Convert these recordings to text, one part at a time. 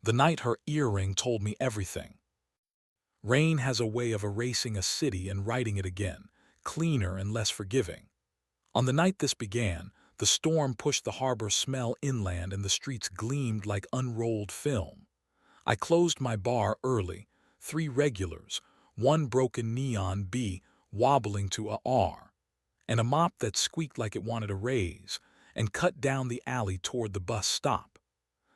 The night her earring told me everything. Rain has a way of erasing a city and writing it again, cleaner and less forgiving. On the night this began, the storm pushed the harbor smell inland and the streets gleamed like unrolled film. I closed my bar early, 3 regulars, 1 broken neon B wobbling to a R, and a mop that squeaked like it wanted a raise, and cut down the alley toward the bus stop.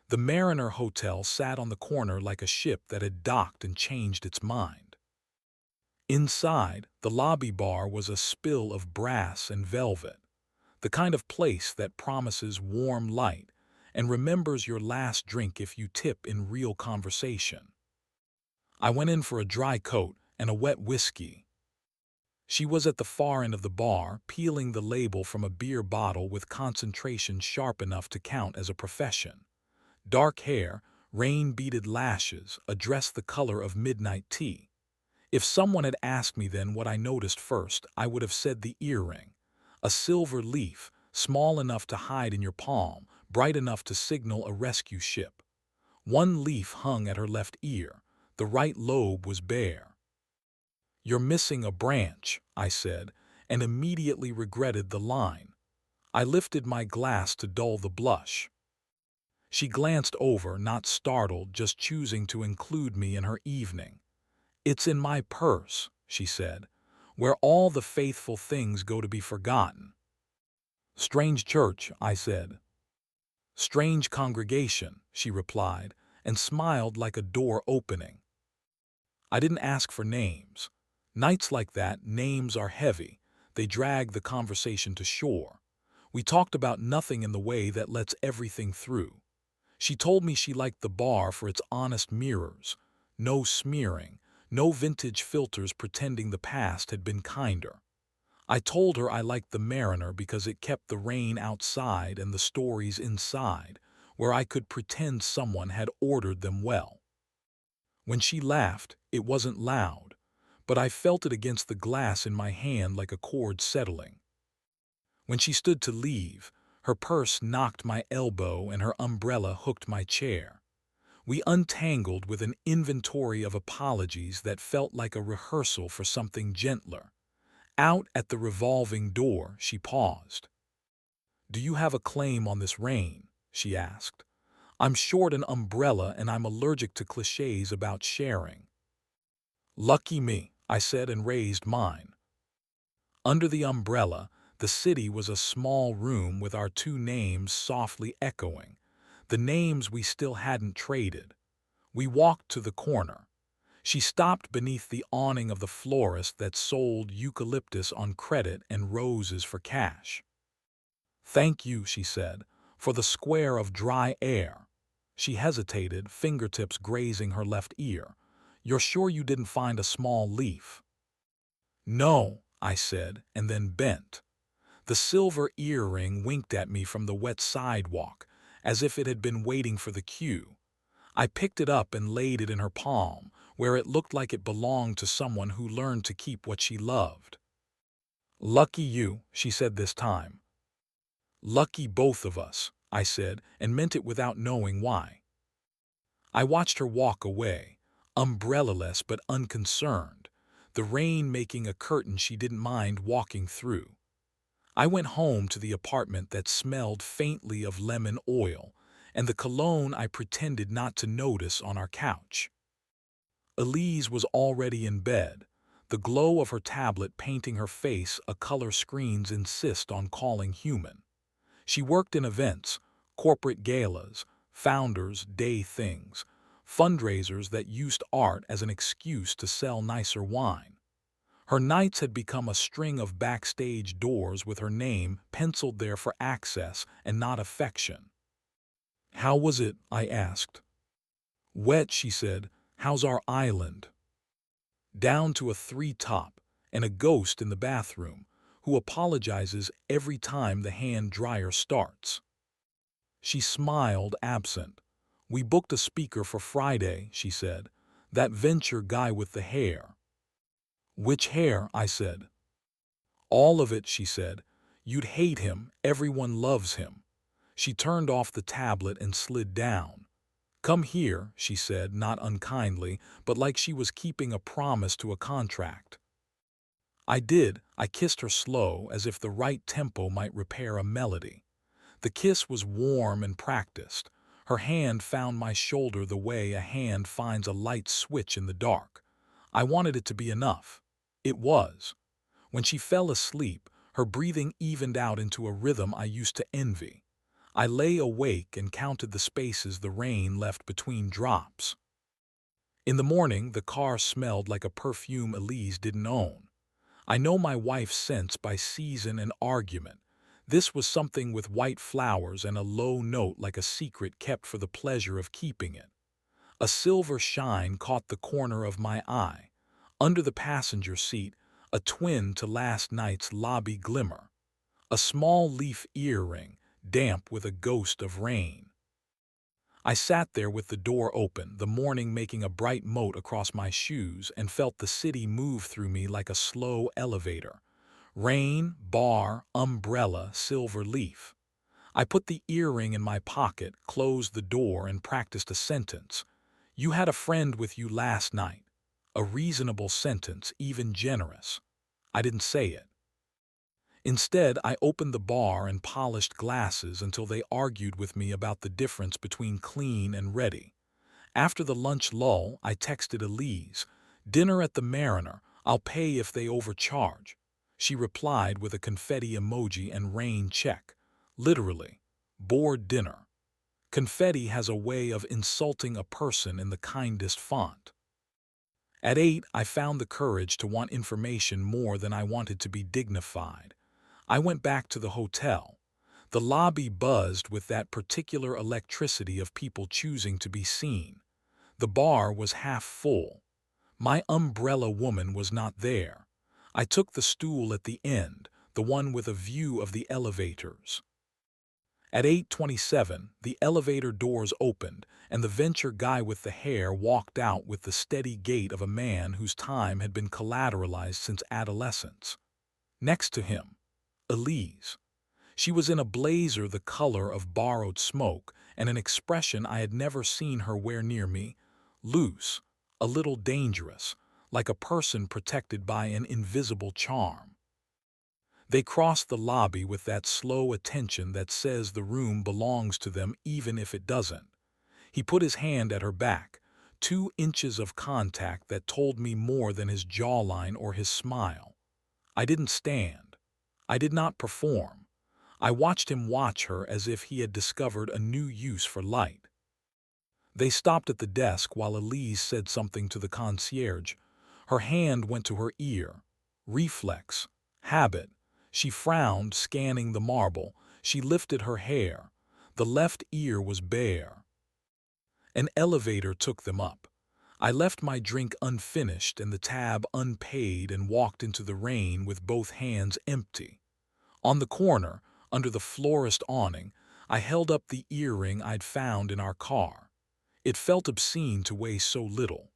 The Mariner Hotel sat on the corner like a ship that had docked and changed its mind. Inside, the lobby bar was a spill of brass and velvet, the kind of place that promises warm light and remembers your last drink if you tip in real conversation. I went in for a dry coat and a wet whiskey. She was at the far end of the bar, peeling the label from a beer bottle with concentration sharp enough to count as a profession. Dark hair, rain-beaded lashes, a dress the color of midnight tea. If someone had asked me then what I noticed first, I would have said the earring. A silver leaf, small enough to hide in your palm, bright enough to signal a rescue ship. 1 leaf hung at her left ear. The right lobe was bare. "You're missing a branch," I said, and immediately regretted the line. I lifted my glass to dull the blush. She glanced over, not startled, just choosing to include me in her evening. "It's in my purse," she said, "where all the faithful things go to be forgotten." "Strange church," I said. "Strange congregation," she replied, and smiled like a door opening. I didn't ask for names. Nights like that, names are heavy. They drag the conversation to shore. We talked about nothing in the way that lets everything through. She told me she liked the bar for its honest mirrors. No smearing, no vintage filters pretending the past had been kinder. I told her I liked the Mariner because it kept the rain outside and the stories inside, where I could pretend someone had ordered them well. When she laughed, it wasn't loud, but I felt it against the glass in my hand like a chord settling. When she stood to leave, her purse knocked my elbow and her umbrella hooked my chair. We untangled with an inventory of apologies that felt like a rehearsal for something gentler. Out at the revolving door, she paused. "Do you have a claim on this rain?" she asked. "I'm short an umbrella and I'm allergic to cliches about sharing." "Lucky me," I said and raised mine. Under the umbrella, the city was a small room with our 2 names softly echoing, the names we still hadn't traded. We walked to the corner. She stopped beneath the awning of the florist that sold eucalyptus on credit and roses for cash. "Thank you," she said, "for the square of dry air." She hesitated, fingertips grazing her left ear. "You're sure you didn't find a small leaf?" "No," I said, and then bent. The silver earring winked at me from the wet sidewalk, as if it had been waiting for the cue. I picked it up and laid it in her palm, where it looked like it belonged to someone who learned to keep what she loved. "Lucky you," she said this time. "Lucky both of us," I said, and meant it without knowing why. I watched her walk away, umbrella-less but unconcerned, the rain making a curtain she didn't mind walking through. I went home to the apartment that smelled faintly of lemon oil, and the cologne I pretended not to notice on our couch. Elise was already in bed, the glow of her tablet painting her face a color screens insist on calling human. She worked in events, corporate galas, founders' day things, fundraisers that used art as an excuse to sell nicer wine. Her nights had become a string of backstage doors with her name penciled there for access and not affection. "How was it?" I asked. "Wet," she said. "How's our island?" "Down to a 3-top, and a ghost in the bathroom, who apologizes every time the hand dryer starts." She smiled, absent. "We booked a speaker for Friday," she said. "That venture guy with the hair." "Which hair?" I said. "All of it," she said. "You'd hate him. Everyone loves him." She turned off the tablet and slid down. "Come here," she said, not unkindly, but like she was keeping a promise to a contract. I did. I kissed her slow, as if the right tempo might repair a melody. The kiss was warm and practiced. Her hand found my shoulder the way a hand finds a light switch in the dark. I wanted it to be enough. It was. When she fell asleep, her breathing evened out into a rhythm I used to envy. I lay awake and counted the spaces the rain left between drops. In the morning, the car smelled like a perfume Elise didn't own. I know my wife's scents by season and argument. This was something with white flowers and a low note like a secret kept for the pleasure of keeping it. A silver shine caught the corner of my eye. Under the passenger seat, a twin to last night's lobby glimmer. A small leaf earring, damp with a ghost of rain. I sat there with the door open, the morning making a bright moat across my shoes, and felt the city move through me like a slow elevator. Rain, bar, umbrella, silver leaf. I put the earring in my pocket, closed the door, and practiced a sentence. "You had a friend with you last night." A reasonable sentence, even generous. I didn't say it. Instead, I opened the bar and polished glasses until they argued with me about the difference between clean and ready. After the lunch lull, I texted Elise, "Dinner at the Mariner, I'll pay if they overcharge." She replied with a confetti emoji and rain check. Literally, bored dinner. Confetti has a way of insulting a person in the kindest font. At 8, I found the courage to want information more than I wanted to be dignified. I went back to the hotel. The lobby buzzed with that particular electricity of people choosing to be seen. The bar was half full. My umbrella woman was not there. I took the stool at the end, the one with a view of the elevators. At 8:27, the elevator doors opened, and the venture guy with the hair walked out with the steady gait of a man whose time had been collateralized since adolescence. Next to him, Elise. She was in a blazer the color of borrowed smoke and an expression I had never seen her wear near me, loose, a little dangerous, like a person protected by an invisible charm. They crossed the lobby with that slow attention that says the room belongs to them even if it doesn't. He put his hand at her back, 2 inches of contact that told me more than his jawline or his smile. I didn't stand. I did not perform. I watched him watch her as if he had discovered a new use for light. They stopped at the desk while Elise said something to the concierge. Her hand went to her ear. Reflex. Habit. She frowned, scanning the marble. She lifted her hair. The left ear was bare. An elevator took them up. I left my drink unfinished and the tab unpaid and walked into the rain with both hands empty. On the corner, under the florist awning, I held up the earring I'd found in our car. It felt obscene to weigh so little.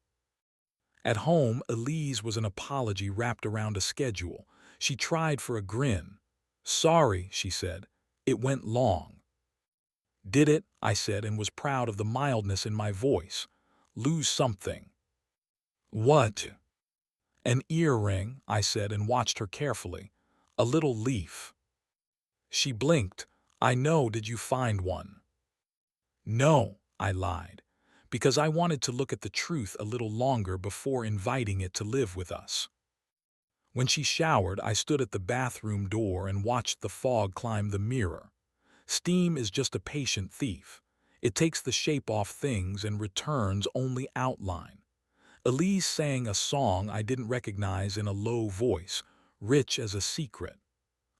At home, Elise was an apology wrapped around a schedule. She tried for a grin. "Sorry," she said. "It went long." "Did it?" I said, and was proud of the mildness in my voice. "Lose something." "What?" "An earring," I said, and watched her carefully. "A little leaf." She blinked. "I know. Did you find one?" "No," I lied, because I wanted to look at the truth a little longer before inviting it to live with us. When she showered, I stood at the bathroom door and watched the fog climb the mirror. Steam is just a patient thief. It takes the shape off things and returns only outline. Elise sang a song I didn't recognize in a low voice, rich as a secret.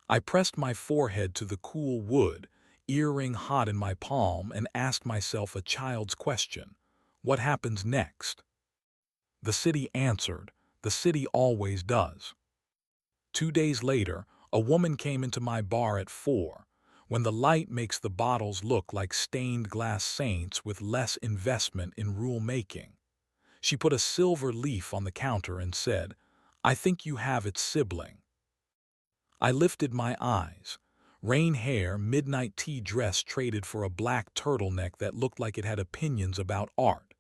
I pressed my forehead to the cool wood, earring hot in my palm, and asked myself a child's question. What happens next? The city answered. The city always does. 2 days later, a woman came into my bar at 4, when the light makes the bottles look like stained glass saints with less investment in rule-making. She put a silver leaf on the counter and said, "I think you have its sibling." I lifted my eyes. Rain hair, midnight tea dress traded for a black turtleneck that looked like it had opinions about art.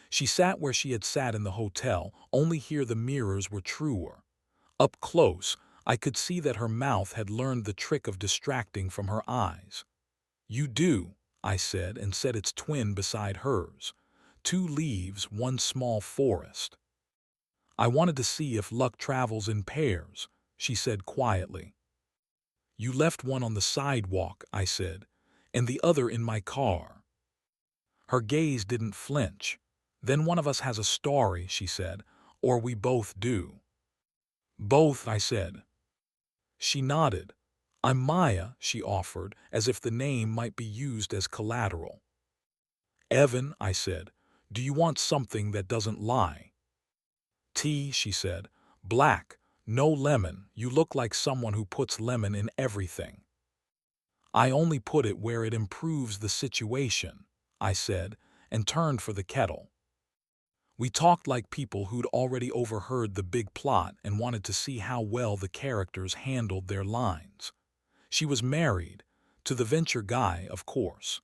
She sat where she had sat in the hotel, only here the mirrors were truer. Up close, I could see that her mouth had learned the trick of distracting from her eyes. "You do," I said, and set its twin beside hers. Two leaves, one small forest. "I wanted to see if luck travels in pairs," she said quietly. "You left one on the sidewalk," I said, "and the other in my car." Her gaze didn't flinch. "Then one of us has a story," she said, "or we both do." "Both," I said. She nodded. "I'm Maya," she offered, as if the name might be used as collateral. "Evan," I said, "do you want something that doesn't lie?" "Tea," she said. "Black, no lemon. You look like someone who puts lemon in everything." "I only put it where it improves the situation," I said, and turned for the kettle. We talked like people who'd already overheard the big plot and wanted to see how well the characters handled their lines. She was married, to the venture guy, of course.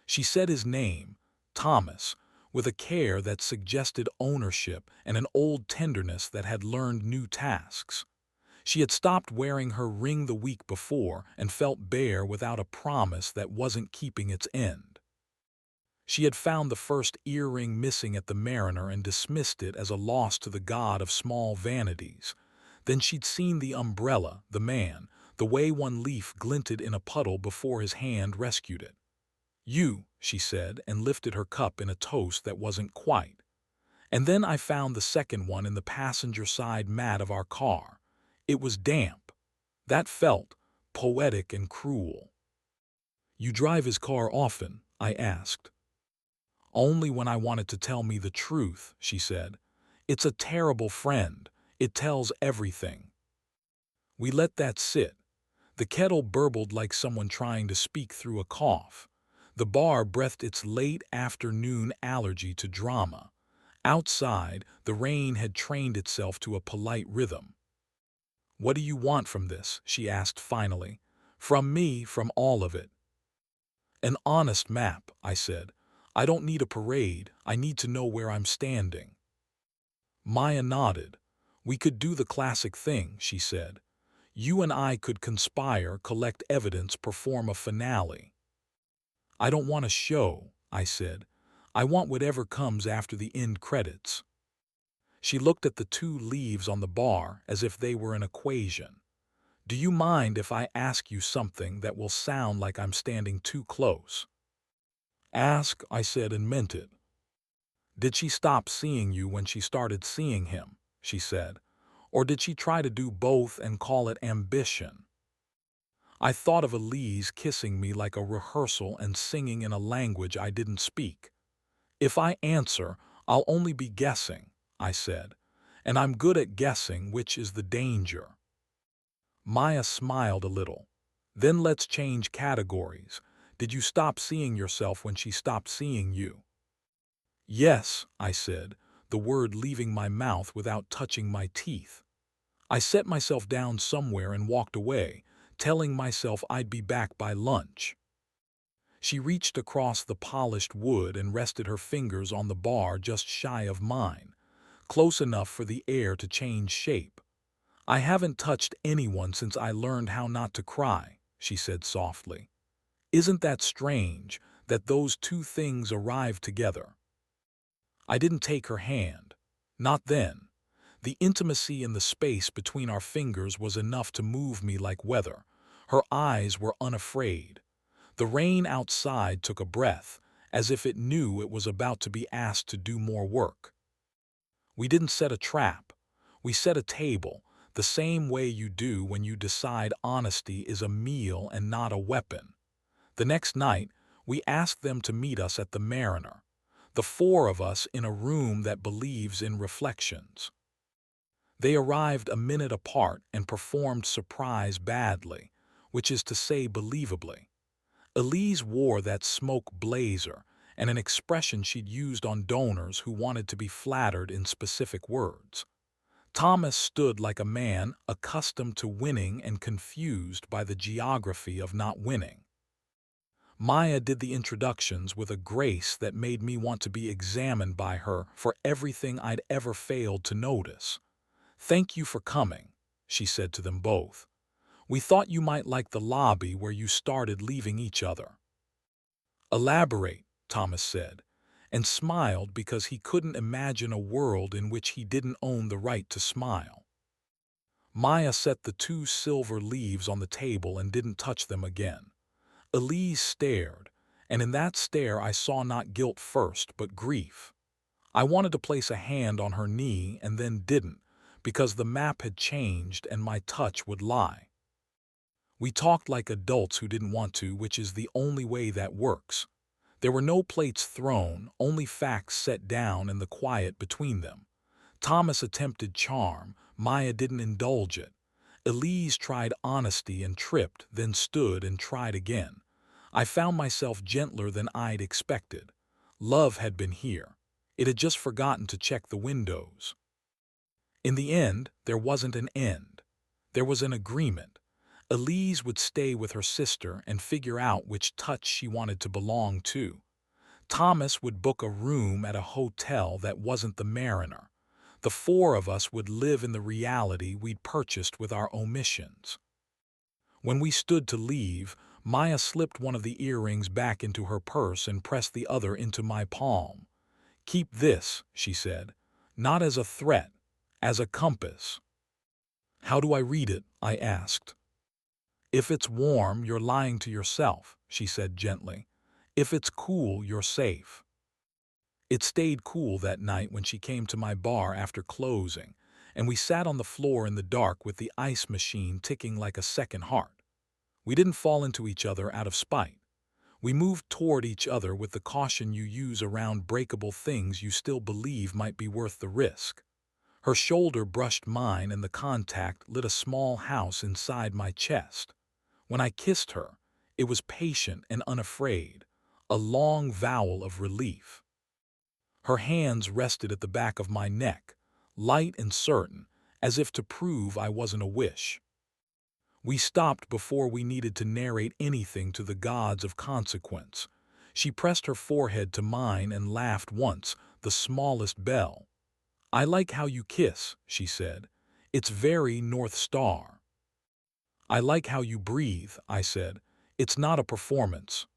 She said his name, Thomas, with a care that suggested ownership and an old tenderness that had learned new tasks. She had stopped wearing her ring the week before and felt bare without a promise that wasn't keeping its end. She had found the first earring missing at the Mariner and dismissed it as a loss to the god of small vanities. Then she'd seen the umbrella, the man, the way one leaf glinted in a puddle before his hand rescued it. "You," she said, and lifted her cup in a toast that wasn't quite. "And then I found the second one in the passenger side mat of our car. It was damp. That felt poetic and cruel." "You drive his car often?" I asked. "Only when I wanted to tell me the truth," she said. "It's a terrible friend. It tells everything." We let that sit. The kettle burbled like someone trying to speak through a cough. The bar breathed its late afternoon allergy to drama. Outside, the rain had trained itself to a polite rhythm. "What do you want from this?" she asked finally. "From me, from all of it." "An honest map," I said. "I don't need a parade. I need to know where I'm standing." Maya nodded. "We could do the classic thing," she said. "You and I could conspire, collect evidence, perform a finale." "I don't want a show," I said. "I want whatever comes after the end credits." She looked at the two leaves on the bar as if they were an equation. "Do you mind if I ask you something that will sound like I'm standing too close?" "Ask," I said, and meant it. "Did she stop seeing you when she started seeing him?" she said. "Or did she try to do both and call it ambition?" I thought of Elise kissing me like a rehearsal and singing in a language I didn't speak. "If I answer, I'll only be guessing," I said. "And I'm good at guessing, which is the danger." Maya smiled a little. "Then let's change categories. Did you stop seeing yourself when she stopped seeing you?" "Yes," I said, the word leaving my mouth without touching my teeth. I set myself down somewhere and walked away, telling myself I'd be back by lunch. She reached across the polished wood and rested her fingers on the bar just shy of mine, close enough for the air to change shape. "I haven't touched anyone since I learned how not to cry," she said softly. "Isn't that strange, that those two things arrived together?" I didn't take her hand. Not then. The intimacy in the space between our fingers was enough to move me like weather. Her eyes were unafraid. The rain outside took a breath, as if it knew it was about to be asked to do more work. We didn't set a trap. We set a table, the same way you do when you decide honesty is a meal and not a weapon. The next night, we asked them to meet us at the Mariner, the four of us in a room that believes in reflections. They arrived a minute apart and performed surprise badly, which is to say believably. Elise wore that smoke blazer and an expression she'd used on donors who wanted to be flattered in specific words. Thomas stood like a man accustomed to winning and confused by the geography of not winning. Maya did the introductions with a grace that made me want to be examined by her for everything I'd ever failed to notice. "Thank you for coming," she said to them both. "We thought you might like the lobby where you started leaving each other." "Elaborate," Thomas said, and smiled because he couldn't imagine a world in which he didn't own the right to smile. Maya set the 2 silver leaves on the table and didn't touch them again. Elise stared, and in that stare I saw not guilt first, but grief. I wanted to place a hand on her knee and then didn't, because the map had changed and my touch would lie. We talked like adults who didn't want to, which is the only way that works. There were no plates thrown, only facts set down in the quiet between them. Thomas attempted charm, Maya didn't indulge it. Elise tried honesty and tripped, then stood and tried again. I found myself gentler than I'd expected. Love had been here. It had just forgotten to check the windows. In the end, there wasn't an end. There was an agreement. Elise would stay with her sister and figure out which touch she wanted to belong to. Thomas would book a room at a hotel that wasn't the Mariner. The 4 of us would live in the reality we'd purchased with our omissions. When we stood to leave, Maya slipped one of the earrings back into her purse and pressed the other into my palm. "Keep this," she said, "not as a threat, as a compass." "How do I read it?" I asked. "If it's warm, you're lying to yourself," she said gently. "If it's cool, you're safe." It stayed cool that night when she came to my bar after closing, and we sat on the floor in the dark with the ice machine ticking like a second heart. We didn't fall into each other out of spite. We moved toward each other with the caution you use around breakable things you still believe might be worth the risk. Her shoulder brushed mine and the contact lit a small house inside my chest. When I kissed her, it was patient and unafraid, a long vowel of relief. Her hands rested at the back of my neck, light and certain, as if to prove I wasn't a wish. We stopped before we needed to narrate anything to the gods of consequence. She pressed her forehead to mine and laughed once, the smallest bell. "I like how you kiss," she said. "It's very North Star." "I like how you breathe," I said. "It's not a performance."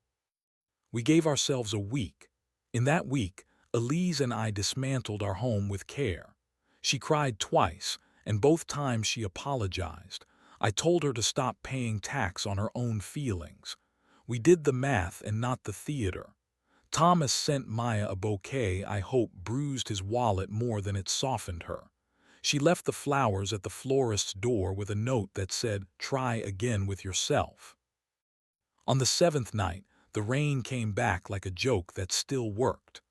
We gave ourselves a week. In that week, Elise and I dismantled our home with care. She cried twice, and both times she apologized. I told her to stop paying tax on her own feelings. We did the math and not the theater. Thomas sent Maya a bouquet I hope bruised his wallet more than it softened her. She left the flowers at the florist's door with a note that said, "Try again with yourself." On the 7th night, the rain came back like a joke that still worked.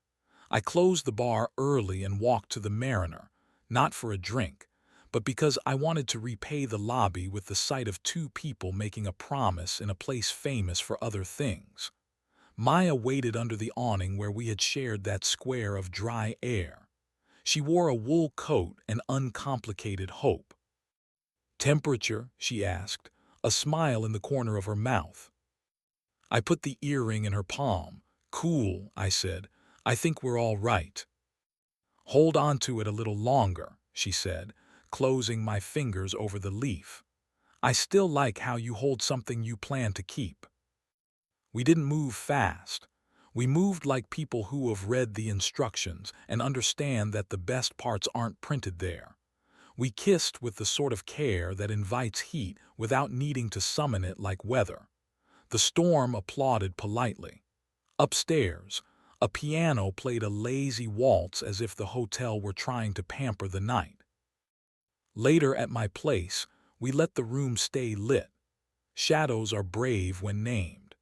I closed the bar early and walked to the Mariner, not for a drink, but because I wanted to repay the lobby with the sight of 2 people making a promise in a place famous for other things. Maya waited under the awning where we had shared that square of dry air. She wore a wool coat and uncomplicated hope. "Temperature?" she asked, a smile in the corner of her mouth. I put the earring in her palm. "Cool," I said. "I think we're all right." "Hold on to it a little longer," she said, closing my fingers over the leaf. "I still like how you hold something you plan to keep." We didn't move fast. We moved like people who have read the instructions and understand that the best parts aren't printed there. We kissed with the sort of care that invites heat without needing to summon it like weather. The storm applauded politely. Upstairs, a piano played a lazy waltz as if the hotel were trying to pamper the night. Later at my place, we let the room stay lit. Shadows are brave when named.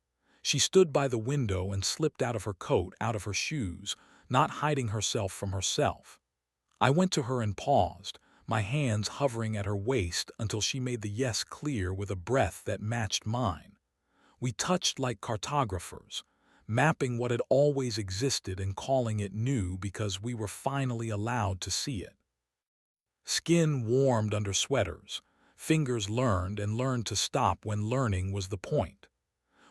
She stood by the window and slipped out of her coat, out of her shoes, not hiding herself from herself. I went to her and paused, my hands hovering at her waist until she made the yes clear with a breath that matched mine. We touched like cartographers, mapping what had always existed and calling it new because we were finally allowed to see it. Skin warmed under sweaters. Fingers learned to stop when learning was the point.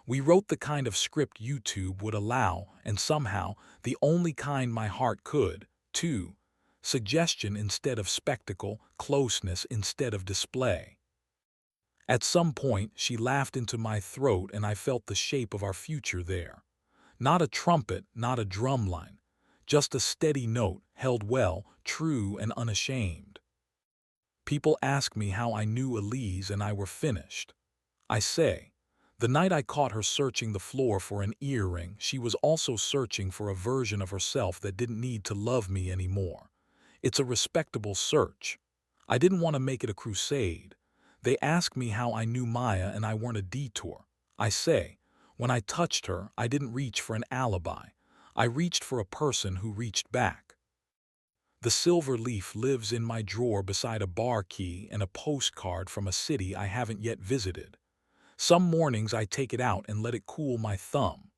We wrote the kind of script YouTube would allow, and somehow, the only kind my heart could, too. Suggestion instead of spectacle, closeness instead of display. At some point, she laughed into my throat and I felt the shape of our future there. Not a trumpet, not a drum line. Just a steady note, held well, true and unashamed. People ask me how I knew Elise and I were finished. I say, the night I caught her searching the floor for an earring, she was also searching for a version of herself that didn't need to love me anymore. It's a respectable search. I didn't want to make it a crusade. They ask me how I knew Maya and I weren't a detour. I say, when I touched her, I didn't reach for an alibi. I reached for a person who reached back. The silver leaf lives in my drawer beside a bar key and a postcard from a city I haven't yet visited. Some mornings I take it out and let it cool my thumb.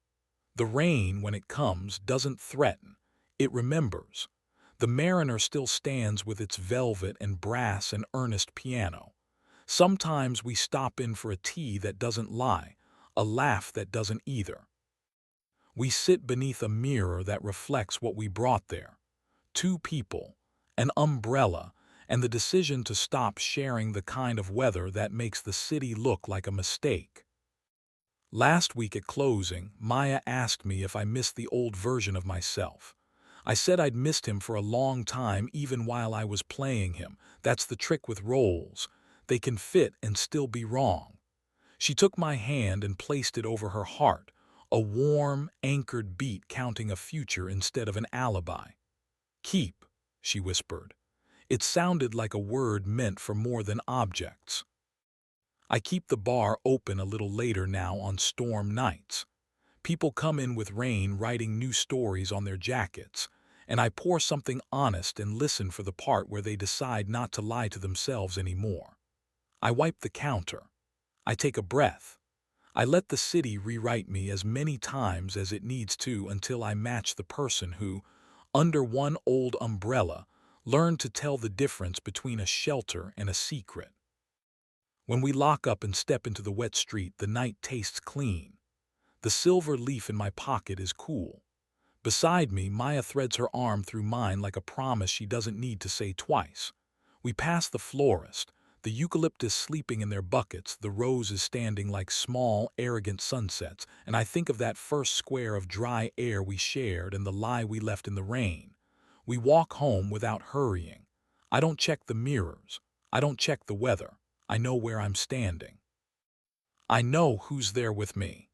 The rain, when it comes, doesn't threaten. It remembers. The mariner still stands with its velvet and brass and earnest piano. Sometimes we stop in for a tea that doesn't lie, a laugh that doesn't either. We sit beneath a mirror that reflects what we brought there. Two people, an umbrella, and the decision to stop sharing the kind of weather that makes the city look like a mistake. Last week at closing, Maya asked me if I missed the old version of myself. I said I'd missed him for a long time even while I was playing him. That's the trick with roles. They can fit and still be wrong. She took my hand and placed it over her heart, a warm, anchored beat counting a future instead of an alibi. Keep, she whispered. It sounded like a word meant for more than objects. I keep the bar open a little later now on storm nights. People come in with rain writing new stories on their jackets, and I pour something honest and listen for the part where they decide not to lie to themselves anymore. I wipe the counter. I take a breath. I let the city rewrite me as many times as it needs to until I match the person who, under one old umbrella, learned to tell the difference between a shelter and a secret. When we lock up and step into the wet street, the night tastes clean. The silver leaf in my pocket is cool. Beside me, Maya threads her arm through mine like a promise she doesn't need to say twice. We pass the florist, the eucalyptus sleeping in their buckets, the roses standing like small, arrogant sunsets, and I think of that first square of dry air we shared and the lie we left in the rain. We walk home without hurrying. I don't check the mirrors. I don't check the weather. I know where I'm standing. I know who's there with me.